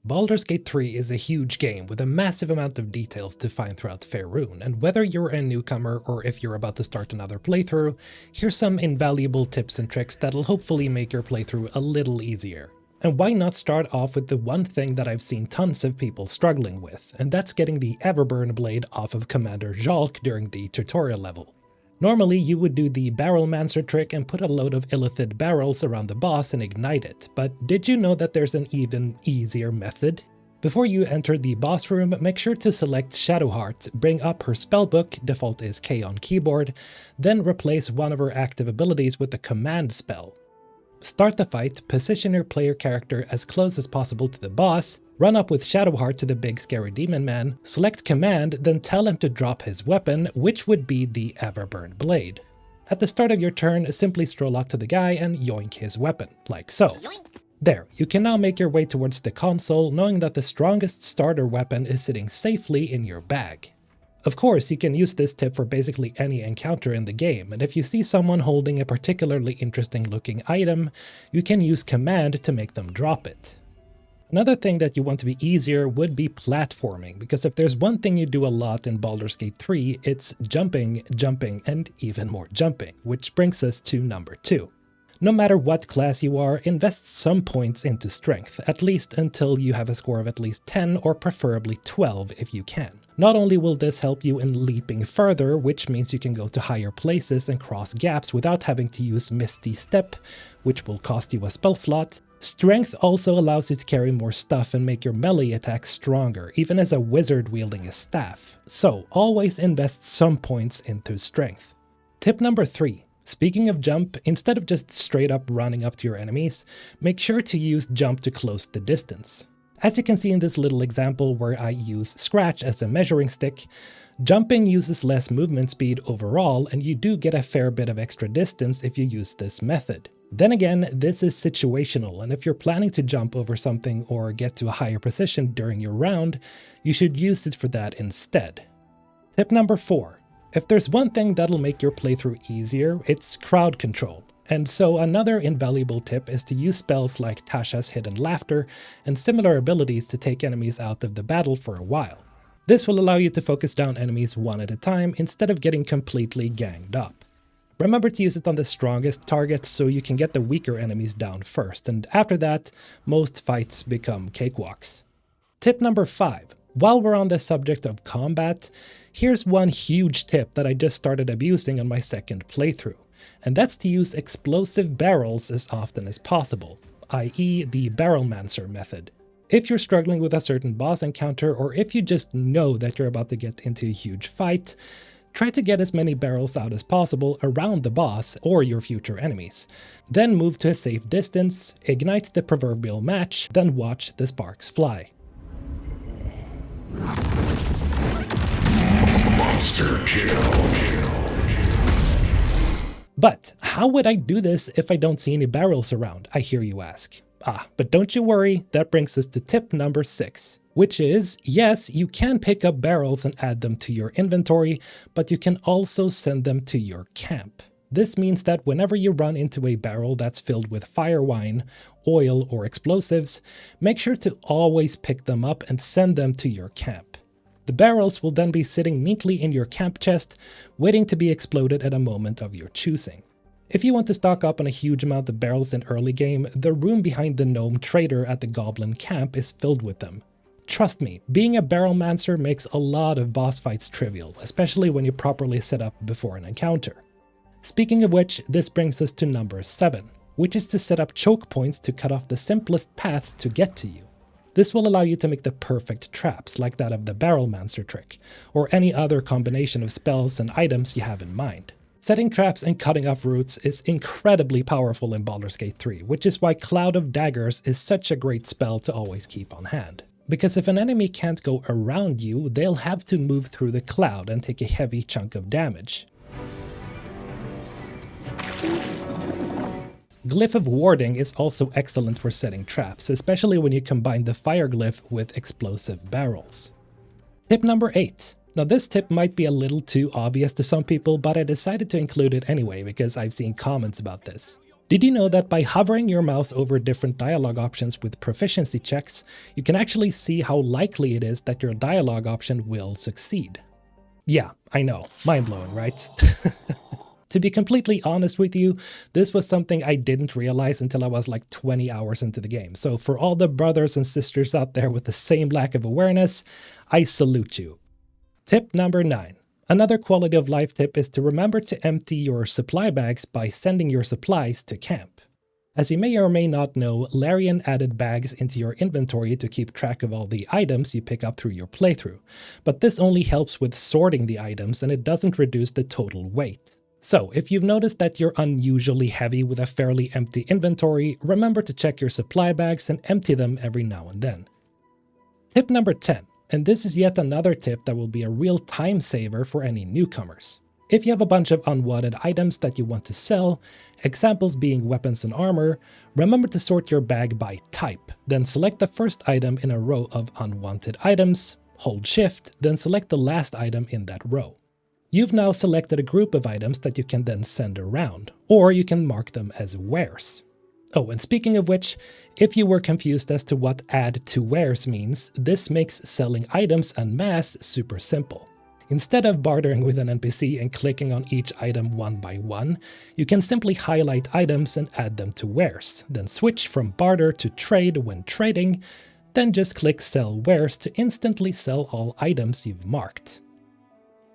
Baldur's Gate 3 is a huge game with a massive amount of details to find throughout Faerun, and whether you're a newcomer or if you're about to start another playthrough, here's some invaluable tips and tricks that'll hopefully make your playthrough a little easier. And why not start off with the one thing that I've seen tons of people struggling with, and that's getting the Everburn blade off of Commander Jolk during the tutorial level. Normally you would do the Barrelmancer trick and put a load of illithid barrels around the boss and ignite it, but did you know that there's an even easier method? Before you enter the boss room, make sure to select Shadowheart, bring up her spellbook, default is K on keyboard, then replace one of her active abilities with a command spell. Start the fight, position your player character as close as possible to the boss, run up with Shadowheart to the big scary demon man, select command, then tell him to drop his weapon, which would be the Everburn blade. At the start of your turn, simply stroll up to the guy and yoink his weapon, like so. There, you can now make your way towards the console, knowing that the strongest starter weapon is sitting safely in your bag. Of course, you can use this tip for basically any encounter in the game, and if you see someone holding a particularly interesting looking item, you can use command to make them drop it. Another thing that you want to be easier would be platforming, because if there's one thing you do a lot in Baldur's Gate 3, it's jumping, and even more jumping, which brings us to number 2. No matter what class you are, invest some points into strength, at least until you have a score of at least 10 or preferably 12 if you can. Not only will this help you in leaping further, which means you can go to higher places and cross gaps without having to use Misty Step, which will cost you a spell slot, strength also allows you to carry more stuff and make your melee attacks stronger, even as a wizard wielding a staff. So always invest some points into strength. Tip number 3. Speaking of jump, instead of just straight up running up to your enemies, make sure to use jump to close the distance. As you can see in this little example where I use Scratch as a measuring stick, jumping uses less movement speed overall, and you do get a fair bit of extra distance if you use this method. Then again, this is situational, and if you're planning to jump over something or get to a higher position during your round, you should use it for that instead. Tip number 4. If there's one thing that'll make your playthrough easier, it's crowd control. And so another invaluable tip is to use spells like Tasha's Hidden Laughter and similar abilities to take enemies out of the battle for a while. This will allow you to focus down enemies one at a time instead of getting completely ganged up. Remember to use it on the strongest targets so you can get the weaker enemies down first, and after that, most fights become cakewalks. Tip number 5. While we're on the subject of combat, here's one huge tip that I just started abusing on my second playthrough, and that's to use explosive barrels as often as possible, i.e. the Barrelmancer method. If you're struggling with a certain boss encounter, or if you just know that you're about to get into a huge fight, try to get as many barrels out as possible around the boss or your future enemies. Then move to a safe distance, ignite the proverbial match, then watch the sparks fly. Monster kill. But how would I do this if I don't see any barrels around, I hear you ask. But don't you worry, that brings us to tip number 6, which is, yes, you can pick up barrels and add them to your inventory, but you can also send them to your camp. This means that whenever you run into a barrel that's filled with fire wine, oil, or explosives, make sure to always pick them up and send them to your camp. The barrels will then be sitting neatly in your camp chest, waiting to be exploded at a moment of your choosing. If you want to stock up on a huge amount of barrels in early game, the room behind the gnome trader at the goblin camp is filled with them. Trust me, being a Barrelmancer makes a lot of boss fights trivial, especially when you properly set up before an encounter. Speaking of which, this brings us to number 7, which is to set up choke points to cut off the simplest paths to get to you. This will allow you to make the perfect traps, like that of the Barrelmancer trick, or any other combination of spells and items you have in mind. Setting traps and cutting off routes is incredibly powerful in Baldur's Gate 3, which is why Cloud of Daggers is such a great spell to always keep on hand. Because if an enemy can't go around you, they'll have to move through the cloud and take a heavy chunk of damage. Glyph of Warding is also excellent for setting traps, especially when you combine the fire glyph with explosive barrels. Tip number 8. Now this tip might be a little too obvious to some people, but I decided to include it anyway because I've seen comments about this. Did you know that by hovering your mouse over different dialogue options with proficiency checks, you can actually see how likely it is that your dialogue option will succeed? Yeah, I know, mind-blowing, right? To be completely honest with you, this was something I didn't realize until I was like 20 hours into the game. So for all the brothers and sisters out there with the same lack of awareness, I salute you. Tip number 9. Another quality of life tip is to remember to empty your supply bags by sending your supplies to camp. As you may or may not know, Larian added bags into your inventory to keep track of all the items you pick up through your playthrough, but this only helps with sorting the items and it doesn't reduce the total weight. So, if you've noticed that you're unusually heavy with a fairly empty inventory, remember to check your supply bags and empty them every now and then. Tip number 10. And this is yet another tip that will be a real time saver for any newcomers. If you have a bunch of unwanted items that you want to sell, examples being weapons and armor, remember to sort your bag by type, then select the first item in a row of unwanted items, hold shift, then select the last item in that row. You've now selected a group of items that you can then send around, or you can mark them as wares. Oh, and speaking of which, if you were confused as to what add to wares means, this makes selling items en masse super simple. Instead of bartering with an NPC and clicking on each item one by one, you can simply highlight items and add them to wares, then switch from barter to trade when trading, then just click sell wares to instantly sell all items you've marked.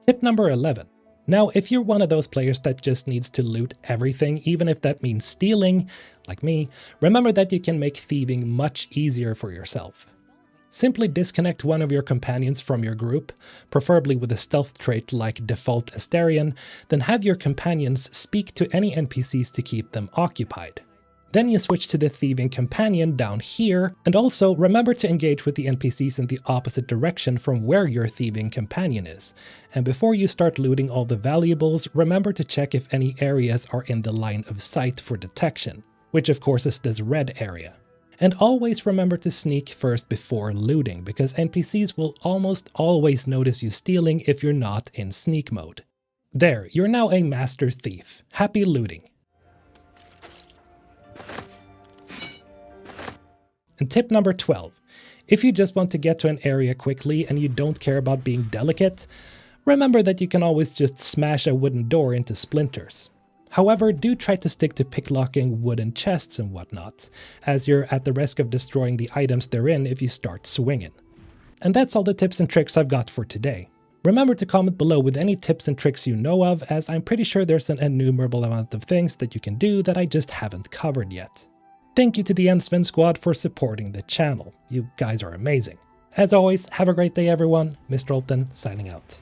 Tip number 11. Now, if you're one of those players that just needs to loot everything, even if that means stealing, like me, remember that you can make thieving much easier for yourself. Simply disconnect one of your companions from your group, preferably with a stealth trait like Default Asterion, then have your companions speak to any NPCs to keep them occupied. Then you switch to the thieving companion down here, and also remember to engage with the NPCs in the opposite direction from where your thieving companion is. And before you start looting all the valuables, remember to check if any areas are in the line of sight for detection, which of course is this red area. And always remember to sneak first before looting, because NPCs will almost always notice you stealing if you're not in sneak mode. There, you're now a master thief. Happy looting. And tip number 12. If you just want to get to an area quickly and you don't care about being delicate, remember that you can always just smash a wooden door into splinters. However, do try to stick to picklocking wooden chests and whatnot, as you're at the risk of destroying the items they're in if you start swinging. And that's all the tips and tricks I've got for today. Remember to comment below with any tips and tricks you know of, as I'm pretty sure there's an innumerable amount of things that you can do that I just haven't covered yet. Thank you to the Ensven Squad for supporting the channel. You guys are amazing. As always, have a great day everyone. Mr. Olten signing out.